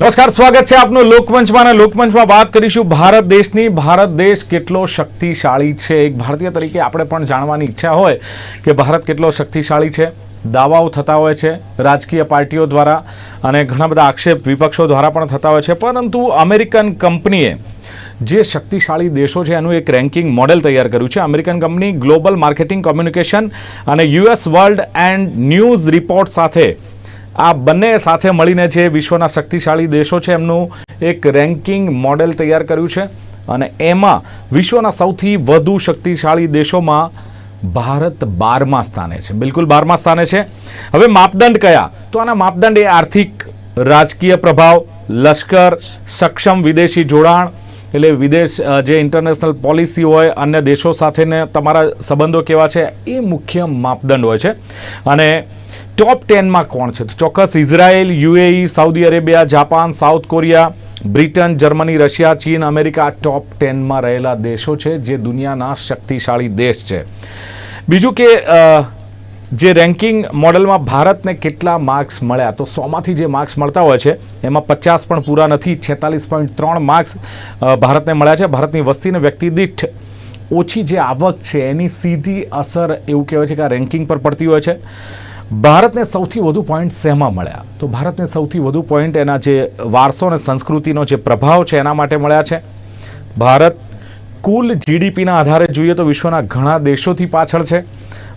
નમસ્કાર, સ્વાગત છે આપનું લોકમંચમાં. લોકમંચમાં વાત કરીશું ભારત દેશની. ભારત દેશ કેટલો શક્તિશાળી છે. એક ભારતીય તરીકે આપણે પણ જાણવાની ઈચ્છા હોય કે ભારત કેટલો શક્તિશાળી છે. દાવાઓ થતા હોય છે રાજકીય પાર્ટીઓ દ્વારા અને ઘણા બધા આક્ષેપ વિપક્ષો દ્વારા પણ થતા હોય છે, પરંતુ અમેરિકન કંપનીએ જે શક્તિશાળી દેશો છે એનું એક રેન્કિંગ મોડેલ તૈયાર કર્યું છે. American company global marketing communication અને US world and news report સાથે આ બંને સાથે મળીને જે વિશ્વના શક્તિશાળી દેશો છે એમનું એક રેન્કિંગ મોડેલ તૈયાર કર્યું છે અને એમાં વિશ્વના સૌથી વધુ શક્તિશાળી દેશોમાં ભારત 12મા સ્થાને છે. બિલકુલ 12મા સ્થાને છે. હવે માપદંડ કયા? તો આના માપદંડ એ આર્થિક, રાજકીય પ્રભાવ, લશ્કર, સક્ષમ વિદેશી જોડાણ, એટલે વિદેશ જે ઇન્ટરનેશનલ પોલિસી હોય, અન્ય દેશો સાથેને તમારા સંબંધો કેવા છે, એ મુખ્ય માપદંડ હોય છે. અને ટોપ 10માં કોણ છે? તો ચોક્કસ Israel, UAE, Saudi Arabia, Japan, south Korea, Britain, Germany, Russia, ચીન, અમેરિકા આ ટોપ 10માં રહેલા દેશો છે જે દુનિયાના શક્તિશાળી દેશ છે. બીજું કે જે રેન્કિંગ મોડેલમાં ભારતને કેટલા માર્ક્સ મળ્યા, તો 100માંથી જે માર્ક્સ મળતા હોય છે એમાં 50 પણ પૂરા નથી. 46.3 માર્ક્સ ભારતને મળ્યા છે. ભારતની વસ્તીને વ્યક્તિ દીઠ ઓછી જે આવક છે એની સીધી અસર એવું કહેવાય છે કે આ રેન્કિંગ પર પડતી હોય છે. ભારતને સૌથી વધુ પોઈન્ટ શેમાં મળ્યા? તો ભારતને સૌથી વધુ પોઈન્ટ એના જે વારસો અને સંસ્કૃતિનો જે પ્રભાવ છે એના માટે મળ્યા છે. ભારત કુલ જીડીપીના આધારે જોઈએ તો વિશ્વના ઘણા દેશોથી પાછળ છે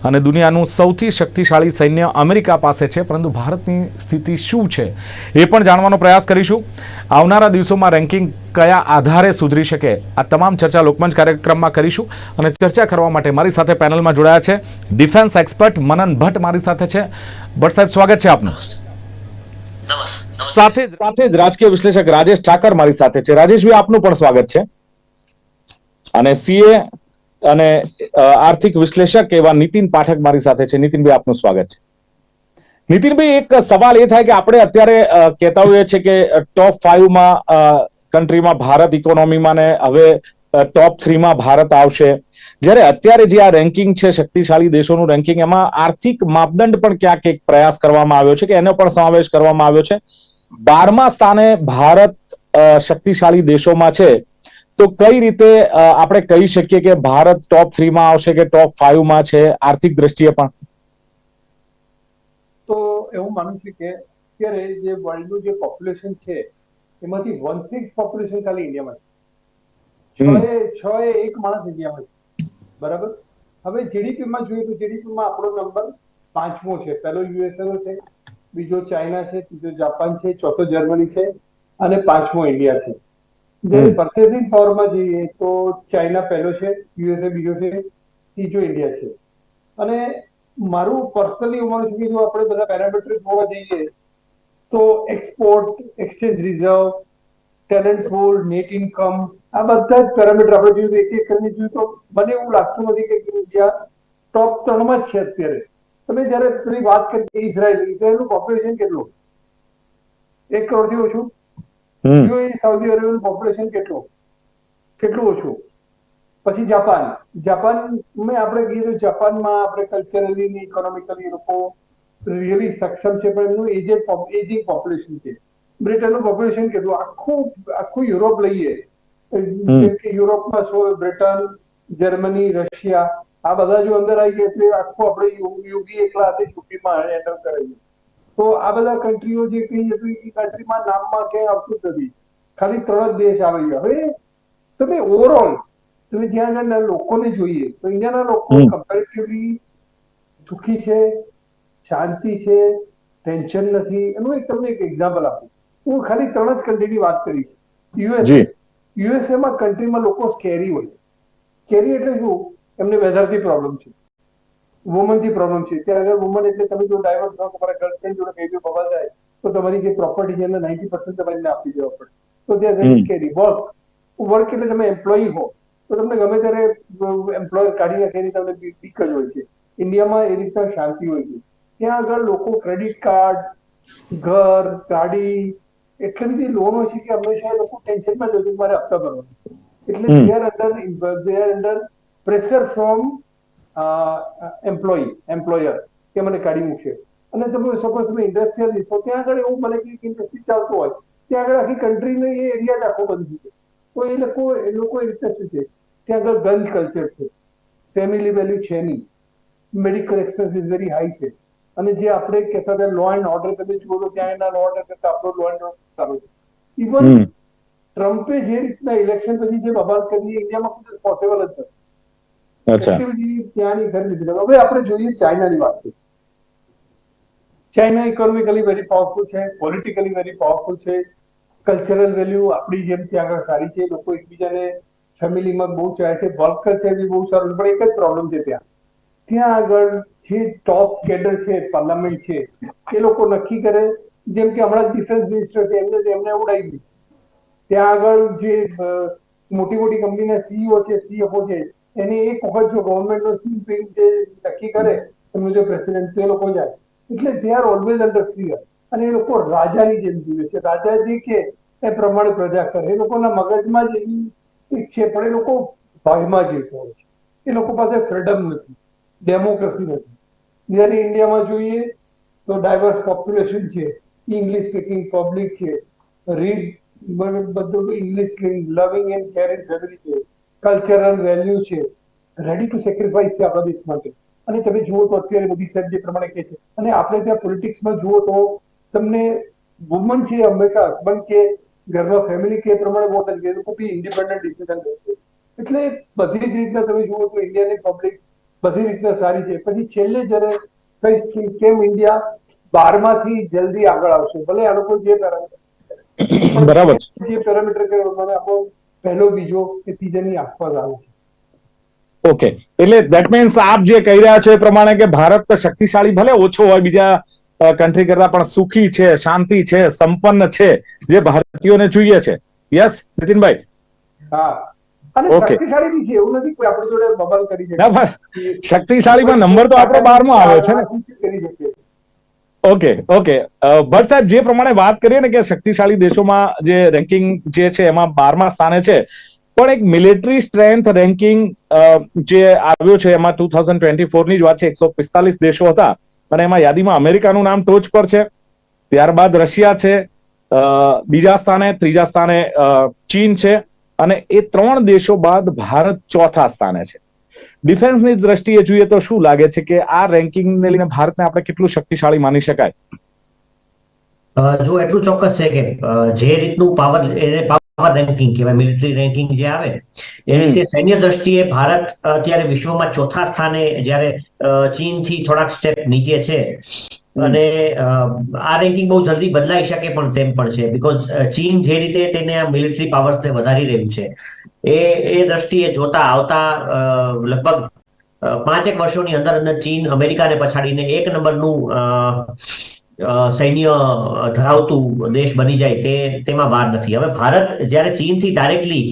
અને દુનિયાનું સૌથી શક્તિશાળી સૈન્ય અમેરિકા પાસે છે, પરંતુ ભારતની સ્થિતિ શું છે એ પણ જાણવાનો પ્રયાસ કરીશું. આવનારા દિવસોમાં રેન્કિંગ કયા આધારે સુધરી શકે, આ તમામ ચર્ચા લોકમંચ કાર્યક્રમમાં કરીશું. અને ચર્ચા કરવા માટે મારી સાથે પેનલમાં જોડાયા છે ડિફેન્સ એક્સપર્ટ મનન ભટ્ટ મારી સાથે છે. ભટ્ટ સાહેબ, સ્વાગત છે આપનું. સાથે જ રાજકીય વિશ્લેષક રાજેશ ઠાકર મારી સાથે છે. રાજેશભાઈ, આપનું પણ સ્વાગત છે. અને સીએ અને આર્થિક વિશ્લેષક એવા નીતિન પાઠક મારી સાથે છે. નીતિનભાઈ, આપનું સ્વાગત છે. નીતિનભાઈ, એક સવાલ એ થાય કે આપણે અત્યારે કહેતા હોઈએ છીએ કે ટોપ 5માં કન્ટ્રીમાં ભારત ઇકોનોમીમાં ને હવે ટોપ 3માં ભારત આવશે, જ્યારે અત્યારે જે આ રેન્કિંગ છે શક્તિશાળી દેશોનું રેન્કિંગ, એમાં આર્થિક માપદંડ પણ ક્યાંક એક પ્રયાસ કરવામાં આવ્યો છે કે એનો પણ સમાવેશ કરવામાં આવ્યો છે. 12મા સ્થાને ભારત શક્તિશાળી દેશોમાં છે. તો કઈ રીતે આપણે કહી શકીએ કે ભારત ટોપ 3માં આવશે કે ટોપ 5માં છે આર્થિક દ્રષ્ટિએ પણ? તો એવું માનું છું કે અત્યારે જે વર્લ્ડનું જે પોપ્યુલેશન છે એમાંથી 1/6 પોપ્યુલેશન ખાલી ઇન્ડિયામાં છે. 6 માણસ ઇન્ડિયામાં છે, બરાબર. હવે જીડીપીમાં જોઈએ તો જીડીપીમાં આપણો નંબર 5મો છે. પહેલો યુએસએ છે, બીજો ચાઇના છે, ત્રીજો જાપાન છે, ચોથો જર્મની છે અને 5મો ઇન્ડિયા છે. જ્યારે પર્ચેસિંગ પાવરમાં જઈએ તો ચાઇના પહેલો છે, યુએસએ બીજો છે, ત્રીજો ઇન્ડિયા છે. અને મારું પર્સનલી એવું માનું છું કે જો આપણે બધા પેરામીટર્સ જોવા જઈએ તો એક્સપોર્ટ, એક્સચેન્જ રિઝર્વ, ટેલેન્ટ પૂલ, નેટ ઇન્કમ, આ બધા જ પેરામીટર આપણે જોઈએ એક એક કરીને જોઈએ તો મને એવું લાગતું નથી કે ઇન્ડિયા ટોપ 3માં જ છે અત્યારે. તમે જયારે પેલી વાત કરી ઇઝરાયલનું પોપ્યુલેશન કેટલું? 1 કરોડથી ઓછું. યુએઈ, સાઉદી અરેબિયાનું પોપ્યુલેશન કેટલું ઓછું. પછી જાપાન મેં આપણે કહીએ તો જાપાનમાં આપણે કલ્ચરલી ને ઇકોનોમિકલી લોકો રિયલી સક્ષમ છે, પણ એમનું એજિંગ પોપ્યુલેશન છે. બ્રિટનનું પોપ્યુલેશન કેટલું? આખું યુરોપ લઈએ, જેમ કે યુરોપમાં બ્રિટન, જર્મની, રશિયા આ બધા જો અંદર આવી ગયા એટલે આખું આપણે યુગી એકલા હાથે યુપીમાં એન્ટર કરાવીએ. તો આ બધા કન્ટ્રીઓ જે કહીએ તો એ કન્ટ્રીમાં નામમાં ક્યાંય આવતું જ નથી, ખાલી 3 જ દેશ આવી ગયા. હવે તમે ઓવરઓલ તમે જ્યાં આગળ લોકોને જોઈએ તો ઇન્ડિયાના લોકો કમ્પેરેટિવલી સુખી છે, શાંતિ છે, ટેન્શન નથી. એનું એક તમને એક એક્ઝામ્પલ આપું. હું ખાલી 3 જ કન્ટ્રીની વાત કરીશ. યુએસએમાં કન્ટ્રીમાં લોકો સ્કેરી હોય છે. સ્કેરી એટલે શું? એમને વેધરથી પ્રોબ્લેમ છે, વુમનથી પ્રોબ્લેમ છે. ત્યાં આગળ વુમન એટલે તમે જો ડાયવર્સ થાવ, તમારા ગર્લફ્રેન્ડ જોડે બેબી બબલ જાય તો તમારી જે પ્રોપર્ટી છે એને 90% તમારે આપી દેવા પડે. તો ત્યાં સ્કેરી. વર્ક એટલે તમે એમ્પ્લોયી હો તો તમને ગમે ત્યારે એમ્પ્લોયર કાઢી નાખે એની તમને બીક જ હોય છે. ઇન્ડિયામાં એ રીતના શાંતિ હોય છે. ત્યાં આગળ લોકો ક્રેડિટ કાર્ડ, ઘર, ગાડી, એટલી બધી લોન હોય છે કે હંમેશા એ લોકો ટેન્શનમાં જ હોય મારે હપ્તા ભરવાનો. એટલે they are under pressure from employer કે મને કાઢી મૂકશે. અને તમે સપોઝ તમે ઇન્ડસ્ટ્રીયલ તો ત્યાં આગળ એવું બને કે ઇન્ડસ્ટ્રી ચાલતું હોય ત્યાં આગળ આખી કન્ટ્રીનો એ એરિયા જ આખો બંધ છે. તો એ લોકો એ રીતે શું છે, ત્યાં આગળ ગન કલ્ચર છે, ફેમિલી વેલ્યુ છે નહીં, મેડિકલ એક્સપેન્સિસ વેરી હાઈ છે. અને જે આપણે કહેતા હતા લો એન્ડ ઓર્ડર, તમે જુઓ તો ત્યાં એના લો ઓર્ડર કરતા આપણો લો એન્ડ ઓર્ડર સારો છે. ઇવન ટ્રમ્પે જે રીતના ઇલેક્શન પછી જે બબાલ કરી ઇન્ડિયામાં કોઈ પોસિબલ જ નથી. એક્ટિવિટી ત્યાંની કરી દીધી. હવે આપણે જોઈએ ચાઇનાની વાત કરીએ. ચાઇના ઇકોનોમિકલી વેરી પાવરફુલ છે, પોલિટિકલી વેરી પાવરફુલ છે, કલ્ચરલ વેલ્યુ આપણી જેમ ત્યાં આગળ સારી છે, લોકો એકબીજાને ફેમિલીમાં બહુ ચાહે છે, વર્ક કલ્ચર બી બહુ સારું છે. પણ એક જ પ્રોબ્લેમ છે, ત્યાં આગળ જે ટોપ કેડર છે, પાર્લામેન્ટ છે, એ લોકો નક્કી કરે, જેમ કે હમણાં ડિફેન્સ મિનિસ્ટર છે, એમને ઉડાવી દીધું. ત્યાં આગળ જે મોટી મોટી કંપનીના સીઈઓ છે, સીએફઓ છે, એની એક વખત જો ગવર્મેન્ટનો જે નક્કી કરે એમનું જે પ્રેસિડેન્ટ, તે લોકો જાય. એટલે they are always under fear. અને એ લોકો રાજાની જેમ જીવે છે. રાજા જે કે એ પ્રમાણે પ્રજા કરે. એ લોકોના મગજમાં જ એવી એક છે, પણ એ લોકો ભયમાં જીવતા હોય છે. એ લોકો પાસે ફ્રીડમ નથી, ડેમોક્રેસી નથી. જ્યારે ઇન્ડિયામાં જોઈએ તો ડાયવર્સ પોપ્યુલેશન છે, ઇંગ્લિશ સ્પીકિંગ પબ્લિક છે, રીડ બધું ઇંગ્લિશ લવિંગ એન્ડ કેરિંગ ફેમિલી છે, કલ્ચરલ વેલ્યુ છે, રેડી ટુ સેક્રિફાઈસ છે આપણા દેશ માટે. અને તમે જુઓ તો અત્યારે મોદી સાહેબ જે પ્રમાણે કહે છે, અને આપણે ત્યાં પોલિટિક્સમાં જુઓ તો તમને વુમન છે હંમેશા હસબન્ડ કે ઘરમાં ફેમિલી કે પ્રમાણે વોટ કરે, લોકો બી ઇન્ડિપેન્ડન્ટ ડિસિઝન લે છે. એટલે બધી જ રીતના તમે જુઓ તો ઇન્ડિયાની પબ્લિક બધી રીતના સારી છે. પછી છેલ્લે જ્યારે કઈ કેમ ઇન્ડિયા 12માંથી જલ્દી આગળ આવશે, ભલે આ લોકો જે બરાબર છે. જે પેરામીટર કે આપણો પહેલો બીજો કે ત્રીજાની આસપાસ આવે છે. ઓકે, એટલે દેટ મીન્સ આપ જે કહી રહ્યા છો એ પ્રમાણે કે ભારત શક્તિશાળી ભલે ઓછો હોય બીજા કન્ટ્રી કરતા, પણ સુખી છે, શાંતિ છે, સંપન્ન છે, જે ભારતીયોને જોઈએ છે. યસ નીતિનભાઈ? હા, અને શક્તિશાળી બી છે, એવું નથી કોઈ આપણી જોડે બબાલ કરી શકે. શક્તિશાળીમાં નંબર તો આપણો 12મો આવ્યો છે ને. કરી શકે. ઓકે ઓકે, ભટ્ટ સાહેબ જે પ્રમાણે વાત કરીએ ને કે શક્તિશાળી દેશોમાં જે રેન્કિંગ જે છે એમાં 12મા સ્થાને છે, પણ એક મિલિટરી સ્ટ્રેન્થ રેન્કિંગ જે આવ્યો છે એમાં 2024ની જ વાત છે, 145 દેશો હતા અને એમાં યાદીમાં અમેરિકાનું નામ ટોચ પર છે, ત્યારબાદ રશિયા છે બીજા સ્થાને, ત્રીજા સ્થાને ચીન છે, અને એ 3 દેશો બાદ ભારત ચોથા સ્થાને છે. ડિફેન્સની દ્રષ્ટિએ જોઈએ તો શું લાગે છે કે આ રેન્કિંગને લઈને ભારતને આપણે કેટલું શક્તિશાળી માની શકાય? જો એટલું ચોક્કસ છે કે જે રીતનું પાવર રેન્કિંગ કહેવાય, મિલિટરી રેન્કિંગ જે આવે એ રીતે સૈન્ય દ્રષ્ટિએ ભારત અત્યારે વિશ્વમાં ચોથા સ્થાને, જ્યારે ચીનથી થોડાક સ્ટેપ નીચે છે. અને આ રેન્કિંગ બહુ જલ્દી બદલાઈ શકે પણ તેમ પણ છે, બીકોઝ ચીન જે રીતે તેને આ મિલિટરી પાવર્સને વધારી રહ્યું છે, એ દ્રષ્ટિએ જોતા આવતા લગભગ 5 વર્ષોની અંદર ચીન અમેરિકાને પછાડીને 1 નંબરનું સૈન્ય ધરાવતું દેશ બની જાય તેમાં વાર નથી. હવે ભારત જ્યારે ચીનથી ડાયરેક્ટલી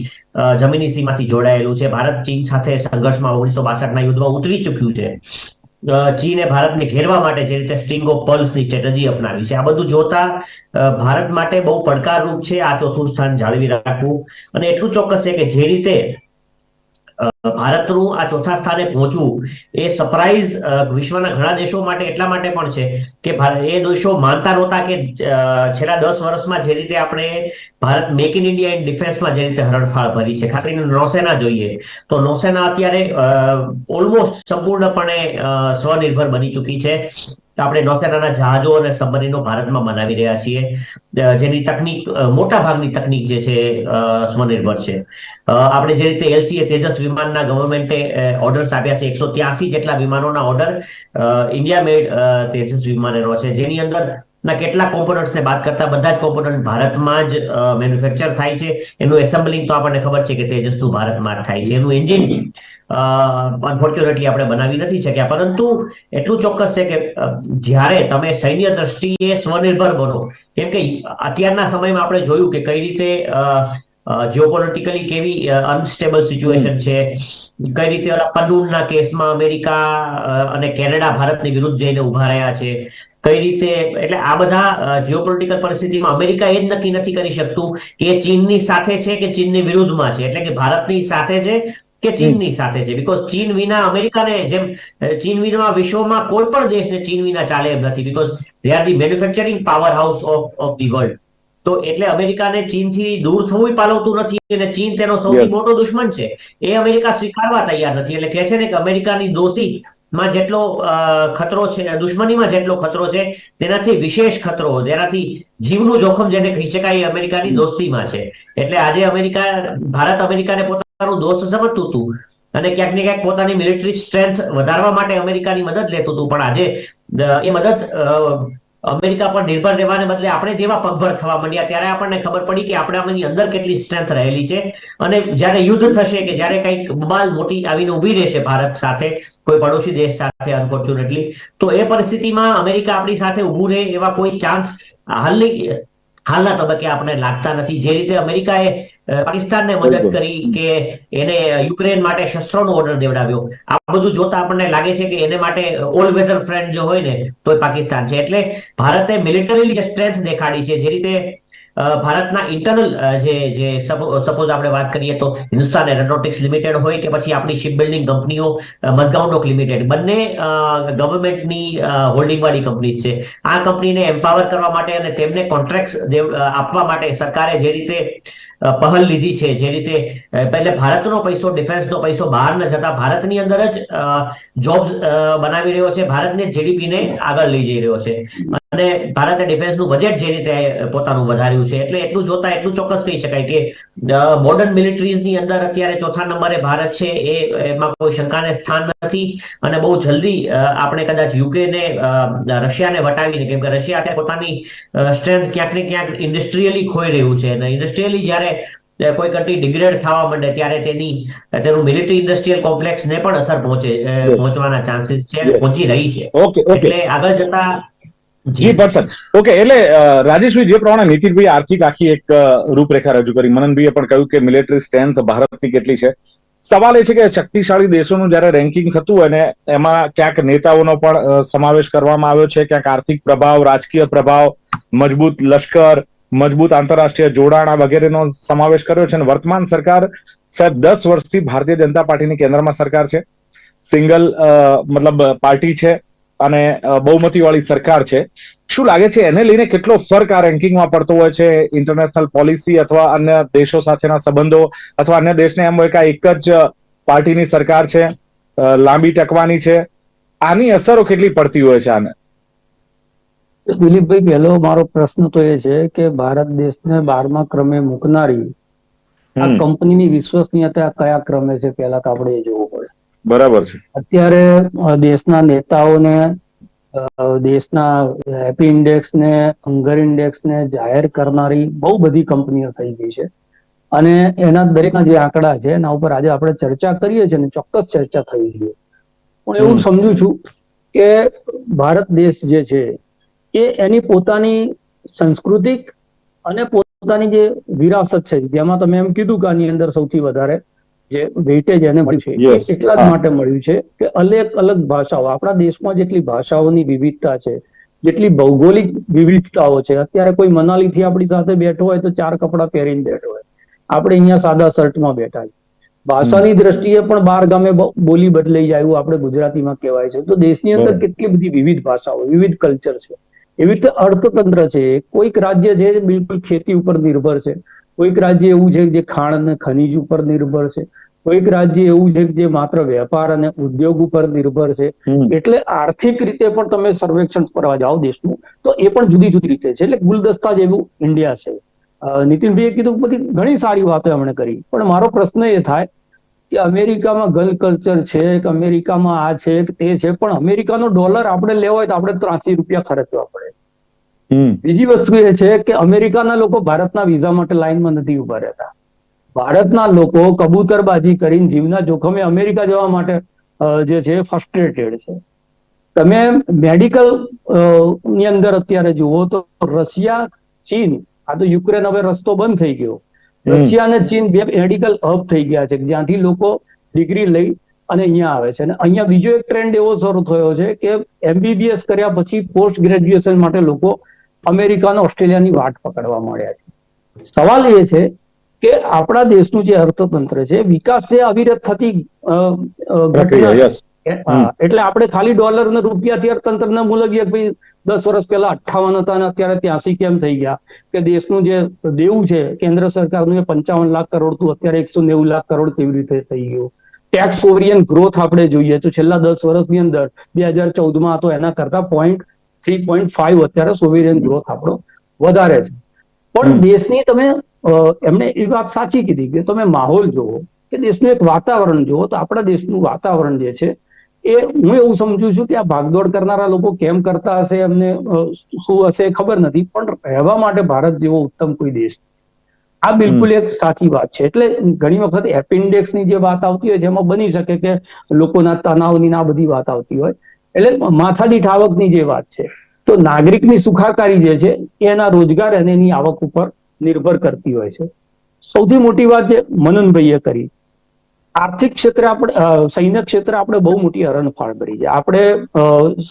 જમીની સીમાથી જોડાયેલું છે, ભારત ચીન સાથે સંઘર્ષમાં 1962ના યુદ્ધમાં ઉતરી ચૂક્યું છે. ચીને ભારતને ઘેરવા માટે જે રીતે સ્ટ્રિંગ ઓફ પર્લ્સની સ્ટ્રેટેજી અપનાવી છે, આ બધું જોતા ભારત માટે બહુ પડકારરૂપ છે આ ચોથું સ્થાન જાળવી રાખવું. અને એટલું ચોક્કસ છે કે જે રીતે ભારતનું આ ચોથા સ્થાને પહોંચવું એ સરપ્રાઈઝ વિશ્વના ઘણા દેશો માટે એટલા માટે પણ છે કે એ દેશો માનતા નહોતા કે છેલ્લા 10 વર્ષમાં જે રીતે આપણે Bharat make in India in ડિફેન્સમાં જે રીતે હરણફાળ ભરી છે, ખાસ કરીને નૌસેના જોઈએ તો નૌસેના અત્યારે ઓલમોસ્ટ સંપૂર્ણપણે સ્વનિર્ભર બની ચૂકી છે. આપણે નૌસેનાના જહાજો અને સબમરીનો ભારતમાં બનાવી રહ્યા છીએ, જેની તકનીક, મોટા ભાગની તકનીક જે છે સ્વનિર્ભર છે. આપણે જે રીતે LCA તેજસ વિમાનના ગવર્મેન્ટે ઓર્ડર્સ આપ્યા છે, 183 જેટલા વિમાનોના ઓર્ડર ઇન્ડિયા મેડ તેજસ વિમાનનો છે, જેની અંદર ના કેટલાક કોમ્પોનન્ટ્સને બાદ કરતા બધા જ કોમ્પોનન્ટ ભારતમાં જ મેન્યુફેક્ચર થાય છે. એનું એસેમ્બલિંગ તો આપણને ખબર છે કે તેજસનું ભારતમાં જ થાય છે. એનું એન્જિન અનફોર્ચ્યુનેટલી આપણે બનાવી નથી શક્યા, પરંતુ એટલું ચોક્કસ છે કે જ્યારે તમે સૈન્ય દ્રષ્ટિએ સ્વનિર્ભર બનો, કેમ કે અત્યારના સમયમાં આપણે જોયું કે કઈ રીતે જીઓપોલિટિકલી કેવી અનસ્ટેબલ સિચ્યુએશન છે, કઈ રીતે પન્નૂનના કેસમાં અમેરિકા અને કેનેડા ભારતની વિરુદ્ધ જઈને ઉભા રહ્યા છે, કઈ રીતે, એટલે આ બધા જીઓપોલિટિકલ પરિસ્થિતિમાં અમેરિકા એ જ નક્કી નથી કરી શકતું કે ચીનની સાથે છે કે ચીનની વિરુદ્ધમાં છે, એટલે કે ભારતની સાથે છે કે ચીનની સાથે છે. બીકોઝ ચીન વિના અમેરિકાને, જેમ ચીન વિના વિશ્વમાં કોઈ પણ દેશને ચીન વિના ચાલે એમ નથી, because they are the manufacturing power house of the world. તો એટલે અમેરિકાને ચીનથી દૂર થવું પાલવતું નથી અને ચીન તેનો સૌથી મોટો દુશ્મન છે એ અમેરિકા સ્વીકારવા તૈયાર નથી. એટલે કહે છે ને કે અમેરિકાની દોસ્તીમાં જેટલો ખતરો છે, દુશ્મનીમાં જેટલો ખતરો છે તેનાથી વિશેષ ખતરો, જેનાથી જીવનું જોખમ જેને કહી શકાય અમેરિકાની દોસ્તીમાં છે. એટલે આજે ભારત અમેરિકાને પોતાનું દોસ્ત સમજતું હતું અને ક્યાંક ને ક્યાંક પોતાની મિલિટરી સ્ટ્રેન્થ વધારવા માટે અમેરિકાની મદદ લેતું હતું, પણ આજે એ મદદ અમેરિકા પર નિર્ભર રહેવાને બદલે આપણે જેવા પગભર થવા માંડ્યા ત્યારે આપણને ખબર પડી કે આપણાની અંદર કેટલી સ્ટ્રેન્થ રહેલી છે. અને જ્યારે યુદ્ધ થશે કે જ્યારે કંઈક બબાલ મોટી આવીને ઉભી રહેશે ભારત સાથે, કોઈ પડોશી દેશ સાથે અનફોર્ચ્યુનેટલી, તો એ પરિસ્થિતિમાં અમેરિકા આપણી સાથે ઉભું રહે એવા કોઈ ચાન્સ હાલના તબક્કે આપણે લાગતા નથી. જે રીતે અમેરિકાએ પાકિસ્તાનને મદદ કરી કે એને યુક્રેન માટે શસ્ત્રોનો ઓર્ડર દેવડાવ્યો, આ બધું જોતા આપણને લાગે છે કે એને માટે ઓલ વેધર ફ્રેન્ડ જો હોય ને તો પાકિસ્તાન છે. એટલે ભારતે મિલિટરી સ્ટ્રેન્થ દેખાડી છે. જે રીતે ભારતના ઇન્ટરનલ જે સપોઝ આપણે વાત કરીએ તો હિન્દુસ્તાન એરોનોટિક્સ લિમિટેડ હોય કે પછી આપણી શિપ બિલ્ડિંગ કંપનીઓ મઝગાઉં ડોક લિમિટેડ, બંને ગવર્મેન્ટની હોલ્ડિંગ વાળી કંપનીઝ છે. આ કંપનીને એમ્પાવર કરવા માટે અને તેમને કોન્ટ્રાક્ટ આપવા માટે સરકારે જે રીતે પહેલ લીધી છે, જે રીતે પહેલે ભારતનો પૈસો, ડિફેન્સનો પૈસો બહાર ન જતા ભારતની અંદર જ જોબ્સ બનાવી રહ્યો છે, ભારતને જીડીપીને આગળ લઈ જઈ રહ્યો છે અને ભારતે ડિફેન્સનું બજેટ જે રીતે પોતાનું વધાર્યું છે. એટલે એટલું જોતા એટલું ચોક્કસ કહી શકાય કે મોડર્ન મિલિટરીઝની અંદર અત્યારે ચોથા નંબરે ભારત છે, એમાં કોઈ શંકાને સ્થાન નથી. અને બહુ જલ્દી આપણે કદાચ યુકેને, રશિયાને વટાવીને, કેમ કે રશિયા અત્યારે પોતાની સ્ટ્રેન્થ ક્યાંક ને ક્યાંક ઇન્ડસ્ટ્રીયલી ખોઈ રહ્યું છે અને ઇન્ડસ્ટ્રીયલી જ્યારે કોઈ કન્ટ્રી ડિગ્રેડ થવા માંડે ત્યારે તેનું મિલિટરી ઇન્ડસ્ટ્રીયલ કોમ્પ્લેક્સને પણ અસર પહોંચવાના ચાન્સીસ છે, પહોંચી રહી છે. એટલે આગળ જતા જી પર્સન. ઓકે, એટલે રાજેશભાઈ જે પ્રમાણે નીતિનભાઈ આર્થિક આખી એક રૂપરેખા રજૂ કરી, મનનભાઈએ પણ કહ્યું કે મિલિટરી સ્ટ્રેન્થ ભારતની કેટલી છે. સવાલ એ છે કે શક્તિશાળી દેશોનું જયારે રેન્કિંગ થતું હોય ને એમાં ક્યાંક નેતાઓનો પણ સમાવેશ કરવામાં આવ્યો છે, ક્યાંક આર્થિક પ્રભાવ, રાજકીય પ્રભાવ, મજબૂત લશ્કર, મજબૂત આંતરરાષ્ટ્રીય જોડાણ વગેરેનો સમાવેશ કર્યો છે. અને વર્તમાન સરકાર સાહેબ 10 વર્ષથી ભારતીય જનતા પાર્ટીની કેન્દ્રમાં સરકાર છે, સિંગલ મતલબ પાર્ટી છે અને બહુમતી વાળી સરકાર છે. શું લાગે છે એને લઈને કેટલો ફરક આ રેન્કિંગમાં પડતો હોય છે? ઇન્ટરનેશનલ પોલિસી અથવા અન્ય દેશો સાથેના સંબંધો અથવા અન્ય દેશને એમ હોય કે એક જ પાર્ટીની સરકાર છે, લાંબી ટકવાની છે, આની અસરો કેટલી પડતી હોય છે આને? દિલીપભાઈ, પહેલો મારો પ્રશ્ન તો એ છે કે ભારત દેશને 12મા ક્રમે મૂકનારી આ કંપનીની વિશ્વસનીયતા કયા ક્રમે છે, પહેલા તો આપણે એ જોવું પડે. બરાબર છે. અત્યારે દેશના નેતાઓને, દેશના હેપી ઇન્ડેક્સ ને, હંગર ઇન્ડેક્સ ને જાહેર કરનારી બહુ બધી કંપનીઓ થઈ ગઈ છે અને એના દરેકના જે આંકડા છે એના ઉપર આજે આપણે ચર્ચા કરીએ છીએ ને ચોક્કસ ચર્ચા થવી જોઈએ. હું એવું સમજુ છું કે ભારત દેશ જે છે એ એની પોતાની સાંસ્કૃતિક અને પોતાની જે વિરાસત છે, જેમાં તમે એમ કીધું કે આની અંદર સૌથી વધારે જે વેઇટેજ એને મળ્યું છે એટલા જ માટે મળ્યું છે કે અલગ અલગ ભાષાઓ, આપણા દેશમાં જેટલી ભાષાઓની વિવિધતા છે, જેટલી ભૌગોલિક વિવિધતાઓ છે. અત્યારે કોઈ મનાલી થી આપણી સાથે બેઠો હોય તો 4 કપડા પહેરીને બેઠો હોય, આપણે અહીંયા સાદા શર્ટમાં બેઠા છે. ભાષાની દ્રષ્ટિએ પણ 12 ગામે બોલી બદલાઈ જાય એવું આપણે ગુજરાતીમાં કહેવાય છે. તો દેશની અંદર કેટલી બધી વિવિધ ભાષાઓ, વિવિધ કલ્ચર છે. એવી રીતે અર્થતંત્ર છે. કોઈક રાજ્ય છે બિલકુલ ખેતી ઉપર નિર્ભર છે, કોઈક રાજ્ય એવું છે જે ખાણ અને ખનીજ ઉપર નિર્ભર છે, કોઈક રાજ્ય એવું છે જે માત્ર વેપાર અને ઉદ્યોગ ઉપર નિર્ભર છે. એટલે આર્થિક રીતે પણ તમે સર્વેક્ષણ કરવા જાઓ દેશનું તો એ પણ જુદી જુદી રીતે છે. એટલે ગુલદસ્તા જેવું ઇન્ડિયા છે. નીતિનભાઈએ કીધું બધી ઘણી સારી વાતો એમણે કરી, પણ મારો પ્રશ્ન એ થાય કે અમેરિકામાં ગર્લ કલ્ચર છે કે અમેરિકામાં આ છે કે તે છે, પણ અમેરિકાનો ડોલર આપણે લેવો હોય તો આપણે 83 રૂપિયા ખર્ચવા પડે. બીજી વસ્તુ એ છે કે અમેરિકાના લોકો ભારતના વિઝા માટે લાઈનમાં નથી ઉભા રહેતા. ભારતના લોકો કબૂતરબાજી કરીને જીવના જોખમે અમેરિકા જવા માટે જે છે ફ્રસ્ટ્રેટેડ છે. તમે મેડિકલ ની અંદર અત્યારે જુઓ તો રશિયા, ચીન, આ તો યુક્રેન હવે રસ્તો બંધ થઈ ગયો, રશિયા અને ચીન બે મેડિકલ હબ થઈ ગયા છે જ્યાંથી લોકો ડિગ્રી લઈ અને અહીંયા આવે છે. અને અહીંયા બીજો એક ટ્રેન્ડ એવો શરૂ થયો છે કે MBBS કર્યા પછી પોસ્ટ ગ્રેજ્યુએશન માટે લોકો અમેરિકા અને ઓસ્ટ્રેલિયાની વાટ પકડવા માંડ્યા છે. સવાલ એ છે કે આપણા દેશનું જે અર્થતંત્ર છે, વિકાસ છે અવિરત થતી ઘટના. એટલે આપણે ખાલી ડોલર અને રૂપિયાથી અર્થતંત્રને મૂલવીએ ભાઈ 10 વર્ષ પહેલા 58 હતા અને અત્યારે 83 કેમ થઈ ગયા? કે દેશનું જે દેવું છે કેન્દ્ર સરકારનું એ 55 લાખ કરોડ હતું, અત્યારે 190 લાખ કરોડ કેવી રીતે થઈ ગયું? ટેક્સ ઓરિયન ગ્રોથ આપણે જોઈએ તો છેલ્લા 10 વર્ષની અંદર 2014માં હતો એના કરતા 3.5 અત્યારે સોવેરિયન ગ્રોથ આપણો વધારે છે. પણ દેશની તમે એમણે એ વાત સાચી કીધી કે તમે માહોલ જુઓ કે દેશનું એક વાતાવરણ જુઓ, તો આપણા દેશનું વાતાવરણ જે છે એ હું એવું સમજુ છું કે આ ભાગદોડ કરનારા લોકો કેમ કરતા હશે, એમને શું હશે ખબર નથી, પણ રહેવા માટે ભારત જેવો ઉત્તમ કોઈ દેશ નથી. આ બિલકુલ એક સાચી વાત છે. એટલે ઘણી વખત એપિન્ડેક્સની જે વાત આવતી હોય છે એમાં બની શકે કે લોકોના તણાવની આ બધી વાત આવતી હોય, એટલે માથાદીઠ આવકની જે વાત છે તો નાગરિકની સુખાકારી જે છે એના રોજગાર અને એની આવક ઉપર નિર્ભર કરતી હોય છે. સૌથી મોટી વાત જે મનનભાઈએ કરી, આર્થિક ક્ષેત્રે આપણે સૈન્ય ક્ષેત્રે આપણે બહુ મોટી હરણફાળ ભરી છે. આપણે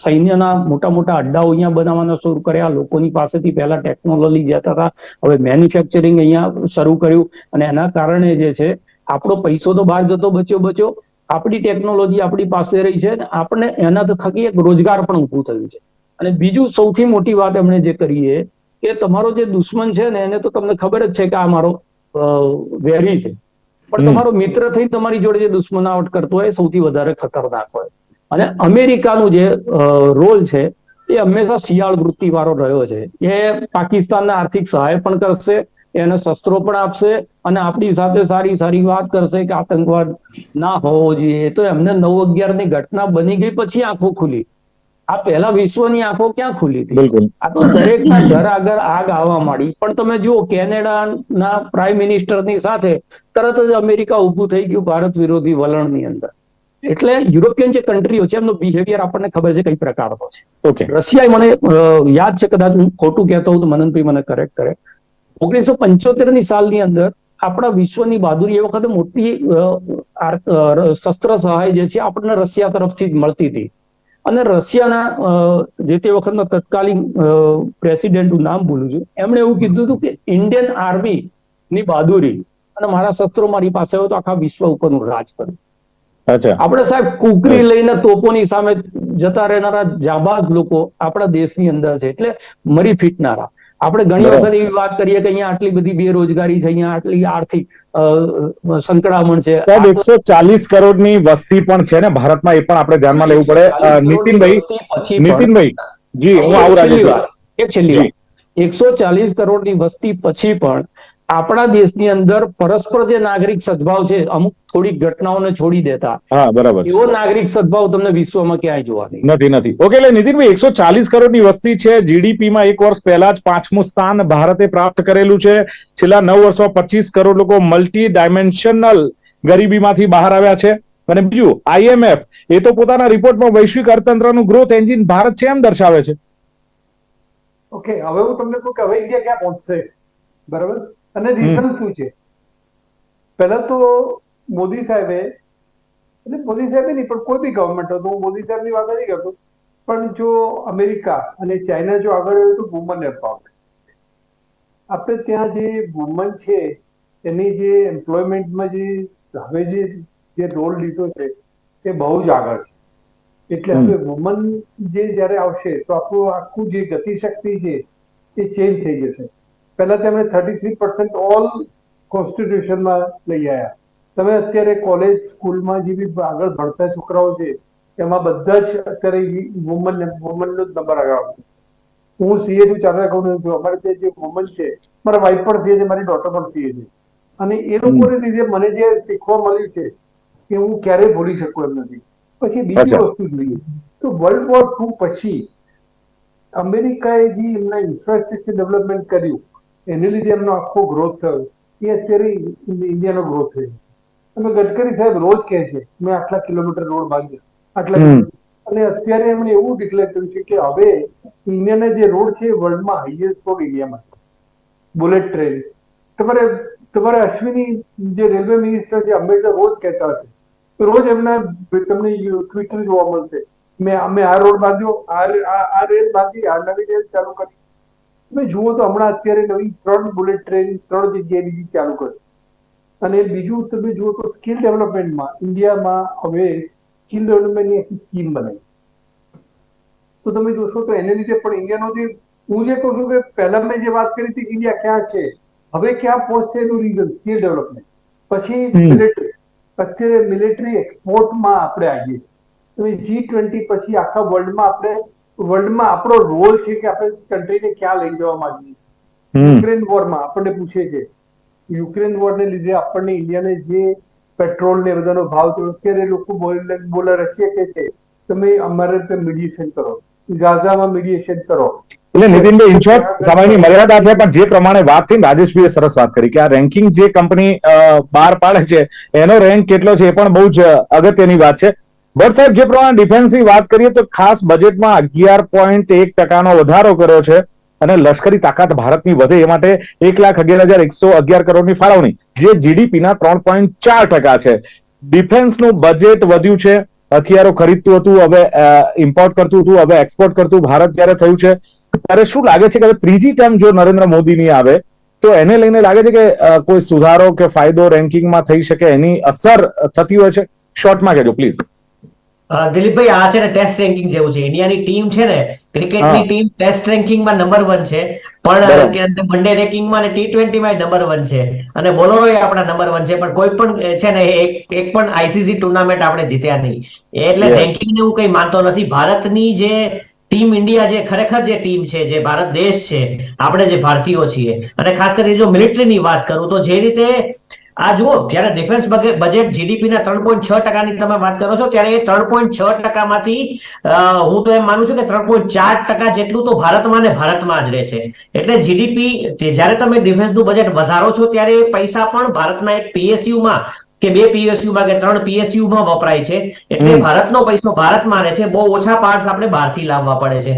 સૈન્યના મોટા મોટા અડ્ડાઓ અહીંયા બનાવવાના શરૂ કર્યા, લોકોની પાસેથી પહેલા ટેકનોલોજી જતા હતા, હવે મેન્યુફેક્ચરિંગ અહીંયા શરૂ કર્યું, અને એના કારણે જે છે આપણો પૈસો તો બહાર જતો બચ્યો, આપણી ટેકનોલોજી આપણી પાસે રહી છે, અને આપણે એના થકી એક રોજગાર પણ ઊભું થયું છે. અને બીજું સૌથી મોટી વાત એમણે જે કરી કે તમારો જે દુશ્મન છે ને એને તો તમને ખબર જ છે કે આ મારો વેરી છે, પણ તમારો મિત્ર થઈ તમારી જોડે જે દુશ્મનાવટ કરતો હોય સૌથી વધારે ખતરનાક હોય. અને અમેરિકાનું જે રોલ છે એ હંમેશા શિયાળ વૃત્તિ વાળો રહ્યો છે. એ પાકિસ્તાનને આર્થિક સહાય પણ કરશે, એને શસ્ત્રો પણ આપશે, અને આપણી સાથે સારી સારી વાત કરશે કે આતંકવાદ ના હોવો જોઈએ. તો એમને 9/11ની ઘટના બની ગઈ પછી આંખો ખુલી. આ પહેલા વિશ્વની આંખો ક્યાં ખુલી હતી? આ તો દરેકના ઘર આગળ આગ આવવા માંડી. પણ તમે જુઓ કેનેડાના પ્રાઇમ મિનિસ્ટરની સાથે તરત જ અમેરિકા ઊભું થઈ ગયું ભારત વિરોધી વલણની અંદર. એટલે યુરોપિયન જે કન્ટ્રીઓ છે એમનો બિહેવિયર આપણને ખબર છે કઈ પ્રકારનો છે. ઓકે. રશિયા મને યાદ છે, કદાચ હું ખોટું કહેતો હોઉં તો મનનભાઈ મને કરેક્ટ કરે, 1975ની સાલની અંદર આપણા વિશ્વની બહાદુરી એ વખતે મોટી શસ્ત્ર સહાય જે છે આપણને રશિયા તરફથી જ મળતી હતી. અને રશિયાના જે તે વખતના તત્કાલીન પ્રેસિડેન્ટનું નામ ભૂલું છું, એમણે એવું કીધું હતું કે ઇન્ડિયન આર્મી ની બહાદુરી અને મારા શસ્ત્રો મારી પાસે હોય તો આખા વિશ્વ ઉપરનું રાજ કર્યું. આપણે સાહેબ કુકરી લઈને તોપોની સામે જતા રહેનારા જાબાઝ લોકો આપણા દેશની અંદર છે, એટલે મરી ફીટનારા. આપણે ઘણી વખત એવી વાત કરીએ કે અહીંયા આટલી બધી બેરોજગારી છે, અહીંયા આટલી આર્થિક સંકળામણ છે. 140 કરોડની વસ્તી પણ છે ને ભારતમાં, એ પણ આપણે ધ્યાનમાં લેવું પડે. નીતિનભાઈ જી, હું આવું છેલ્લી વાત, 140 કરોડની વસ્તી પછી પણ આપણા દેશની અંદર પરસ્પર જે નાગરિક સદભાવ છે, અમુક થોડીક ઘટનાઓને છોડી દેતા, બરાબર, એવો નાગરિક સદભાવ તમને વિશ્વમાં ક્યાંય જોવા નથી. ઓકે, એટલે નીતિનભાઈ 140 કરોડની વસ્તી છે, જીડીપીમાં 1 વર્ષ પહેલા જ 5મું સ્થાન ભારતે પ્રાપ્ત કરેલું છે. છેલ્લા 9 વર્ષમાં 25 કરોડ લોકો મલ્ટી ડાયમેન્શનલ ગરીબીમાંથી બહાર આવ્યા છે. અને બીજું, IMF એ તો પોતાના રિપોર્ટમાં વૈશ્વિક અર્થતંત્રનું ગ્રોથ એન્જિન ભારત છે એમ દર્શાવે છે. ઓકે, હવે હું તમને કહું કે હવે ઇન્ડિયા ક્યાં પહોંચશે, બરાબર, અને રીઝન શું છે. પહેલા તો મોદી સાહેબે નહીં, પણ કોઈ બી ગવર્મેન્ટ હતો, હું મોદી સાહેબની વાત નથી કરતો, પણ જો અમેરિકા અને ચાઇના જો આગળ આવ્યું તો વુમન એમ્પાવરમેન્ટ. આપણે ત્યાં જે વુમન છે એની જે એમ્પ્લોયમેન્ટમાં જે હવે જે રોલ લીધો છે એ બહુ જ આગળ છે. એટલે હવે વુમન જે જયારે આવશે તો આપણું આખું જે ગતિશક્તિ છે એ ચેન્જ થઈ જશે. પહેલા તેમણે 33% ઓલ કોન્સ્ટિટ્યુશનમાં લઈ આવ્યા. તમે અત્યારે કોલેજ સ્કૂલમાં જે બી આગળ ભણતા છોકરાઓ છે એમાં બધા જ અત્યારે વુમનનો જ નંબર આગળ આવશે. હું સીએ નું ચાર્ટર્ડ એકાઉન્ટન્ટ છું, અમારે ત્યાં જે વુમન છે, મારા વાઇફ પણ સીએ છે, મારી ડોટર પણ સીએ છે, અને એ લોકોને લીધે મને જે શીખવા મળ્યું છે કે હું ક્યારેય ભૂલી શકું એમ નથી. પછી બીજી વસ્તુ જોઈએ તો વર્લ્ડ વોર II પછી અમેરિકાએ જે એમના ઇન્ફ્રાસ્ટ્રક્ચર ડેવલપમેન્ટ કર્યું એને લીધે એમનો આખો ગ્રોથ થયો, એ અત્યારે ઇન્ડિયાનો ગ્રોથ થયો. અને ગડકરી સાહેબ રોજ કહે છે મેં આટલા કિલોમીટર રોડ બાંધ્યા, આટલા, અને અત્યારે એમણે એવું ડિક્લેર કર્યું છે કે હવે ઇન્ડિયાના જે રોડ છે વર્લ્ડમાં હાઈએસ્ટ રોડ ઇન્ડિયામાં છે. બુલેટ ટ્રેન તમારે અશ્વિની જે રેલવે મિનિસ્ટર છે હંમેશા રોજ કહેતા હશે, રોજ એમના તમને ટ્વિટર જોવા મળશે, અમે આ રોડ બાંધ્યો, આ રેલ બાંધી, આ નવી રેલ ચાલુ કરી. તમે જુઓ તો હમણાં અત્યારે નવી 3 બુલેટ ટ્રેન 3 જગ્યાએ બીજી ચાલુ કરી. અને બીજું તમે જુઓ તો સ્કિલ ડેવલપમેન્ટમાં ઇન્ડિયામાં હવે સ્કિલ ડેવલપમેન્ટની આખી સ્કીમ બનાવી. તો તમે જોશો તો એને લીધે પણ ઇન્ડિયાનો જે હું જે કહું છું કે પહેલા મેં જે વાત કરી હતી કે ઇન્ડિયા ક્યાં છે, હવે ક્યાં પહોંચશે એનું રીઝન સ્કિલ ડેવલપમેન્ટ, પછી મિલિટરી. અત્યારે મિલિટરી એક્સપોર્ટમાં આપણે આવીએ છીએ. તમે G20 પછી આખા વર્લ્ડમાં આપણો રોલ છે કે આપણે કન્ટ્રીને ક્યાં લઈ જવા માંગીએ છીએ. યુક્રેન વોરમાં આપણને પૂછે છે, યુક્રેન વોરને લીધે આપણને ઇન્ડિયાને જે પેટ્રોલ ને બધાનો ભાવ થયો, અત્યારે લોકો બોલે રશિયા કે છે તમે અમારે ત્યાં મીડિયેશન કરો, ગાઝામાં મીડિયેશન કરો. એટલે નીતિનભાઈ, ઇન શોર્ટ સમયની મર્યાદા છે, પણ જે પ્રમાણે વાત થઈ રાજેશભાઈએ સરસ વાત કરી કે આ રેન્કિંગ જે કંપની બહાર પાડે છે એનો રેન્ક કેટલો છે એ પણ બહુ જ અગત્યની વાત છે. ભટ્ટ સાહેબ, જે પ્રમાણે ડિફેન્સની વાત કરીએ તો ખાસ બજેટમાં 11.1% વધારો કર્યો છે અને લશ્કરી તાકાત ભારતની વધે એ માટે 1,11,111 કરોડની ફાળવણી, જે જીડીપીના 3.4% છે. ડિફેન્સનું બજેટ વધ્યું છે, હથિયારો ખરીદતું હતું હવે ઇમ્પોર્ટ કરતું હતું, હવે એક્સપોર્ટ કરતું ભારત જયારે થયું છે, ત્યારે શું લાગે છે કે હવે ત્રીજી ટર્મ જો નરેન્દ્ર મોદીની આવે તો એને લઈને લાગે છે કે કોઈ સુધારો કે ફાયદો રેન્કિંગમાં થઈ શકે, એની અસર થતી હોય છે? શોર્ટમાં કહેજો પ્લીઝ. દિલીપભાઈ, આ છે ને ટેસ્ટ રેન્કિંગ જેવું છે. ઇન્ડિયાની ટીમ છે ને, ક્રિકેટની ટીમ ટેસ્ટ રેન્કિંગમાં નંબર 1 છે, પણ વનડે રેન્કિંગમાં અને T20 માં નંબર 1 છે, અને બોલરો આપણા નંબર 1 છે, પણ કોઈ પણ છે ને એક પણ આઈસીસી ટુર્નામેન્ટ આપણે જીત્યા નહીં. એટલે રેન્કિંગ હું કઈ માનતો નથી. ભારતની જે ટીમ ઇન્ડિયા, જે ખરેખર જે ટીમ છે, જે ભારત દેશ છે, આપણે જે ભારતીયો છીએ, અને ખાસ કરીને જો મિલિટરીની વાત કરું તો જે રીતે આ જુઓ, જયારે ડિફેન્સ બજેટ જીડીપીના 3.6%ની તમે વાત કરો છો, ત્યારે એ 3.6% માંથી હું તો એમ માનું છું કે 3.4% જેટલું તો ભારતમાં ને ભારતમાં જ રહે છે. એટલે જીડીપી, જયારે તમે ડિફેન્સનું બજેટ વધારો છો ત્યારે એ પૈસા પણ ભારતના એક પીએસયુમાં કે 2 પીએસયુમાં કે 3 પીએસયુમાં વપરાય છે. એટલે ભારતનો પૈસો ભારતમાં રહે છે, બહુ ઓછા પાર્ટ્સ આપણે બહારથી લાવવા પડે છે.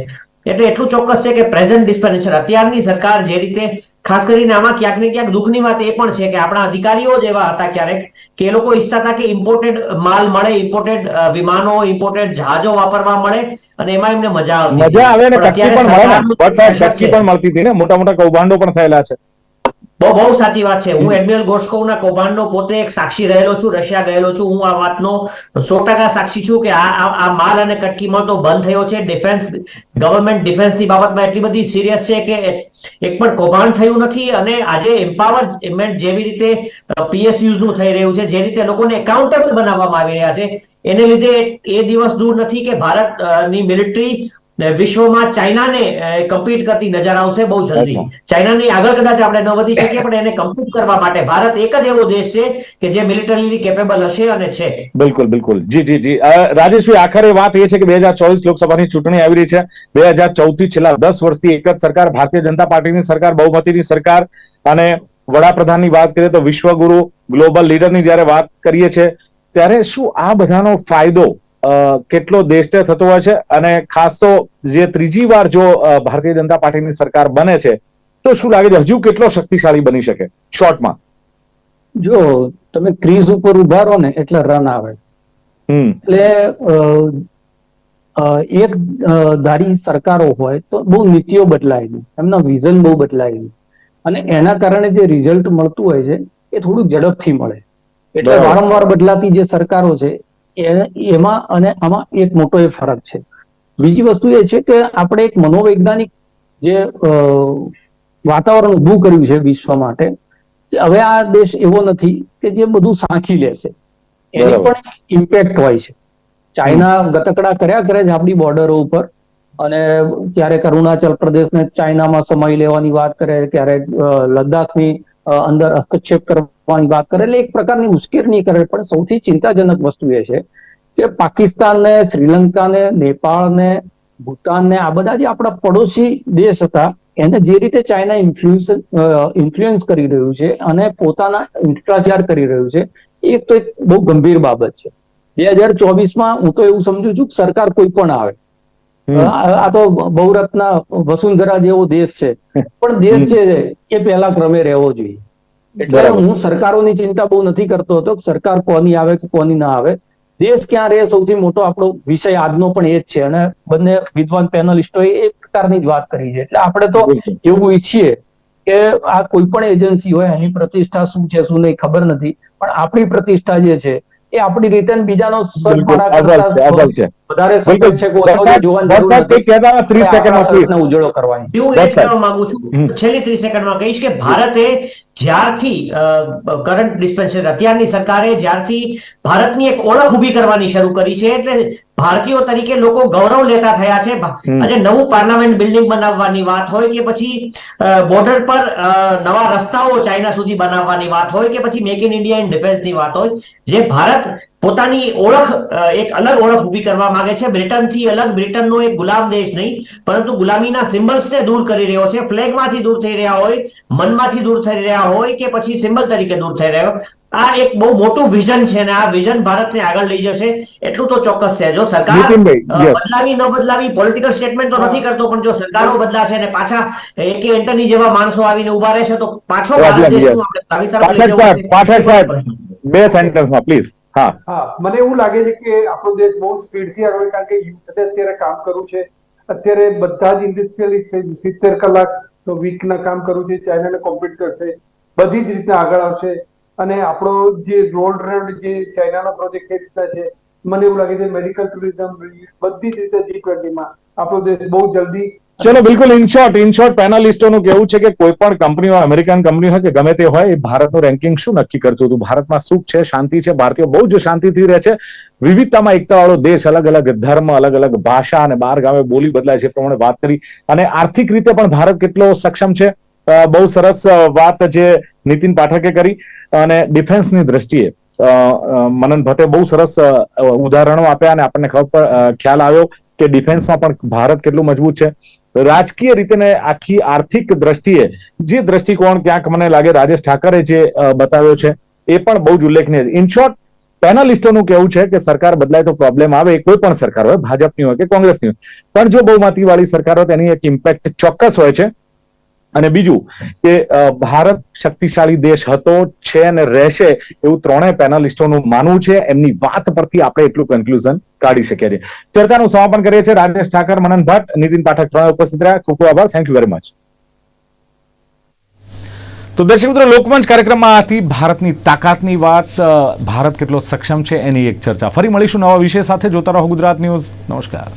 એટલે એટલું ચોક્કસ છે કે પ્રેઝન્ટ ડિસ્પેન્ડિચર અત્યારની સરકાર જે રીતે, ખાસ કરીને આમાં ક્યાંક ને ક્યાંક દુઃખની વાત એ પણ છે કે આપણા અધિકારીઓ જ એવા હતા ક્યારેક કે એ લોકો ઈચ્છતા હતા કે ઇમ્પોર્ટેડ માલ મળે, ઇમ્પોર્ટેડ વિમાનો, ઇમ્પોર્ટેડ જહાજો વાપરવા મળે, અને એમાં એમને મજા આવે ને કચ્છી પણ મળે ને. ભટ્ટ સાહેબ, કચ્છી પણ મળતી હતી ને, મોટા મોટા કૌભાંડો પણ થયેલા છે. બહુ સાચી વાત છે. હું એડમિરલ ગોર્સ્કોવના કૌભાંડનો પોતે એક સાક્ષી રહેલો છું, રશિયા ગયેલો છું. હું આ વાતનો 100% સાક્ષી છું કે આ માલ અને કટકી મળતો બંધ થયો છે. ગવર્મેન્ટ ડિફેન્સની બાબતમાં એટલી બધી સિરિયસ છે કે એક પણ કૌભાંડ થયું નથી. અને આજે એમ્પાવરમેન્ટ જેવી રીતે પીએસયુઝ નું થઈ રહ્યું છે, જે રીતે લોકોને એકાઉન્ટેબલ બનાવવામાં આવી રહ્યા છે, એને લીધે એ દિવસ દૂર નથી કે ભારતની મિલિટરી વિશ્વમાં ચાઇનાને કમ્પીટ કરતી નજર આવશે બહુ જલ્દી. ચાઇનાની આગળ કદાચ આપણે ન વધી શકીએ, પણ એને કમ્પીટ કરવા માટે ભારત એક જ એવો દેશ છે કે જે મિલિટરીલી કેપેબલ હશે અને છે. બિલકુલ બિલકુલ. જી. રાજેશભાઈ, આખરે વાત એ છે કે 2024 લોકસભાની ચૂંટણી આવી રહી છે. 2014 થી છેલ્લા 10 વર્ષથી એક જ સરકાર, ભારતીય જનતા પાર્ટીની સરકાર, બહુમતીની સરકાર, અને વડાપ્રધાનની વાત કરીએ તો વિશ્વગુરુ, ગ્લોબલ લીડરની જયારે વાત કરીએ છીએ, ત્યારે શું આ બધાનો ફાયદો કેટલો દેશને થતો હોય છે? અને ખાસ તો જે ત્રીજી વાર જો ભારતીય જનતા પાર્ટીની સરકાર બને છે તો શું લાગે છે હજુ કેટલો શક્તિશાળી બની શકે? શોર્ટમાં જો તમે ક્રીઝ ઉપર ઉભા રહો ને એટલે રન આવે. એટલે એક ધારી સરકારો હોય તો બહુ નીતિઓ બદલાય નહીં, એમના વિઝન બહુ બદલાય નહીં, અને એના કારણે જે રિઝલ્ટ મળતું હોય છે એ થોડું ઝડપથી મળે. એટલે વારંવાર બદલાતી જે સરકારો છે એમાં અને આમાં એક મોટો એ ફરક છે. બીજી વસ્તુ એ છે કે આપણે એક મનોવૈજ્ઞાનિક જે વાતાવરણ ઊભું કર્યું છે વિશ્વ માટે, કે હવે આ દેશ એવો નથી કે જે બધું સાંખી લેશે, એની પણ ઇમ્પેક્ટ હોય છે. ચાઇના ગતકડા કર્યા કરે છે આપણી બોર્ડરો ઉપર, અને ક્યારેક અરુણાચલ પ્રદેશને ચાઇનામાં સમાઈ લેવાની વાત કરે, ક્યારેક લદ્દાખની અંદર હસ્તક્ષેપ કરવાની વાત કરે, એટલે એક પ્રકારની ઉશ્કેરણી કરે. પણ સૌથી ચિંતાજનક વસ્તુ એ છે કે પાકિસ્તાનને, શ્રીલંકાને, નેપાળને, ભૂતાનને, આ બધા જે આપણા પડોશી દેશ હતા, એને જે રીતે ચાઇના ઇન્ફ્લુઅન્સ કરી રહ્યું છે અને પોતાના ઇન્ફ્રાચાર કરી રહ્યું છે, એક તો એક બહુ ગંભીર બાબત છે. 2024માં હું તો એવું સમજુ છું કે સરકાર કોઈ પણ આવે, આ તો બહુરત્ન વસુંધરા જેવો દેશ છે, પણ દેશ છે એ પહેલા ક્રમે રહેવો જોઈએ. એટલે હું સરકારોની ચિંતા બહુ નથી કરતો હતો, સરકાર કોની આવે કે કોની ના આવે, દેશ ક્યાં રહે સૌથી મોટો આપણો વિષય આજનો પણ એ જ છે. અને બંને વિદ્વાન પેનલિસ્ટોએ એ પ્રકારની જ વાત કરી છે. એટલે આપણે તો એવું ઈચ્છીએ કે આ કોઈ પણ એજન્સી હોય એની પ્રતિષ્ઠા શું છે શું નહીં ખબર નથી, પણ આપણી પ્રતિષ્ઠા જે છે એ આપણી રીતે બીજાનો વધારે બિલકુલ. સફેદ છે કે ઓછો છે જોવાની જરૂર ભરત, નથી. કંઈક કહેતા હતા 30 સેકન્ડમાં આપણા please. શરતને ઉજળો કરવાની. હું એ જ બસ, કહેવા માંગુ છું હમ. છેલ્લી 30 સેકન્ડમાં કહીશ કે ભારતે જ્યારથી કરંટ ડિસ્પેન્સર અત્યારની સરકારે જ્યારથી ભારતની એક ઓળખ ઊભી કરવાની શરૂ કરી છે એટલે ભારતીયો તરીકે લોકો ગૌરવ લેતા થયા છે. આજે નવું પાર્લામેન્ટ બિલ્ડિંગ બનાવવાની વાત હોય કે પછી બોર્ડર પર નવા રસ્તાઓ ચાઇના સુધી બનાવવાની વાત હોય કે પછી મેક ઇન ઇન્ડિયા એન્ડ ડિફેન્સની વાત હોય, જે ભારત પોતાની ઓળખ એક અલગ ઓળખ ઊભી કરવા માંગે છે, બ્રિટનથી અલગ, બ્રિટનનો એક ગુલામ દેશ નહીં પરંતુ ગુલામીના સિમ્બલ્સને દૂર કરી રહ્યો છે, ફ્લેગમાંથી દૂર થઈ રહ્યા હોય, મનમાંથી દૂર થઈ રહ્યા હોય કે પછી સિમ્બલ તરીકે દૂર થઈ રહ્યો. આ એક બહુ મોટું વિઝન છે અને આ વિઝન ભારતને આગળ લઈ જશે એટલું તો ચોક્કસ છે. જો સરકાર નીતિનભાઈ, yes. બદલાવી ન બદલાવી પોલિટિકલ સ્ટેટમેન્ટ તો નથી કરતો, પણ જો સરકારો બદલાશે અને પાછા એકે એન્ટની જેવા માણસો આવીને ઉભા રહેશે તો પાછો ભારત Problem, દેશ yes. શું આપણે આવી તરફ લઈ પાઠક જવો સાહેબ, છે. પાઠક એ સાહેબ, પ્રશ્ન. 2 સેન્ટેન્સમાં પ્લીઝ. હા, હા, મને એવું લાગે છે કે આપણો દેશ બહુ સ્પીડથી આગળ, કારણ કે યુથ સાથે અત્યારે કામ કરવું છે. અત્યારે બધા જ ઇન્ડસ્ટ્રીયલિસ્ટ 70 કલાક તો વીકના કામ કરવું છે, ચાઇનાને કોમ્પિટ કરશે, બધી જ રીતે આગળ આવશે. અને આપણો જે રોડ જે ચાઇનાનો પ્રોજેક્ટ એ રીતના છે, મને એવું લાગે છે મેડિકલ ટુરિઝમ બધી જ રીતે G20માં આપણો દેશ બહુ જલ્દી. ચલો બિલકુલ ઇન શોર્ટ પેનલિસ્ટોનું કહેવું છે કે કોઈ પણ કંપની હોય, અમેરિકન કંપની હોય કે ગમે તે હોય, એ ભારતનું રેન્કિંગ શું નક્કી કરતું હતું? ભારતમાં સુખ છે, શાંતિ છે, ભારતીયો બહુ જ શાંતિથી રહે છે, વિવિધતામાં એકતા વાળો દેશ, અલગ અલગ ધર્મ, અલગ અલગ ભાષા અને બાર ગામે બોલી બદલાય છે, એ પ્રમાણે વાત કરી. અને આર્થિક રીતે પણ ભારત કેટલો સક્ષમ છે, બહુ સરસ વાત જે નીતિન પાઠકે કરી. અને ડિફેન્સની દ્રષ્ટિએ મનન ભટ્ટે બહુ સરસ ઉદાહરણો આપ્યા અને આપણને ખ્યાલ આવ્યો કે ડિફેન્સમાં પણ ભારત કેટલું મજબૂત છે. રાજકીય રીતે ને આખી આર્થિક દ્રષ્ટિએ જે દ્રષ્ટિકોણ ક્યાંક મને લાગે રાજેશ ઠાકરે જે બતાવ્યો છે એ પણ બહુ જ ઉલ્લેખનીય છે. ઇન શોર્ટ પેનલિસ્ટોનું કહેવું છે કે સરકાર બદલાય તો પ્રોબ્લેમ આવે, કોઈ પણ સરકાર હોય, ભાજપની હોય કે કોંગ્રેસની હોય, પણ જો બહુમતી વાળી સરકાર હોય તેની એક ઇમ્પેક્ટ ચોક્કસ હોય છે. અને બીજું કે ભારત શક્તિશાળી દેશ હતો, છે અને રહેશે એવું ત્રણેય પેનલિસ્ટોનું માનવું છે. એમની વાત પરથી આપણે એટલું કન્ક્લુઝન કાઢી શકીએ છીએ. ચર્ચાનું સમાપન કરીએ છીએ. રાજેશ ઠાકર, મનન ભટ્ટ, નીતિન પાઠક ત્રણે ઉપસ્થિત રહ્યા. ખૂબ ખૂબ આભાર. Thank you very much. તો દર્શક મિત્રો, લોકમંચ કાર્યક્રમમાં હતી ભારતની તાકાતની વાત, ભારત કેટલો સક્ષમ છે એની એક ચર્ચા. ફરી મળીશું નવા વિષય સાથે. જોતા રહો ગુજરાત ન્યૂઝ. નમસ્કાર.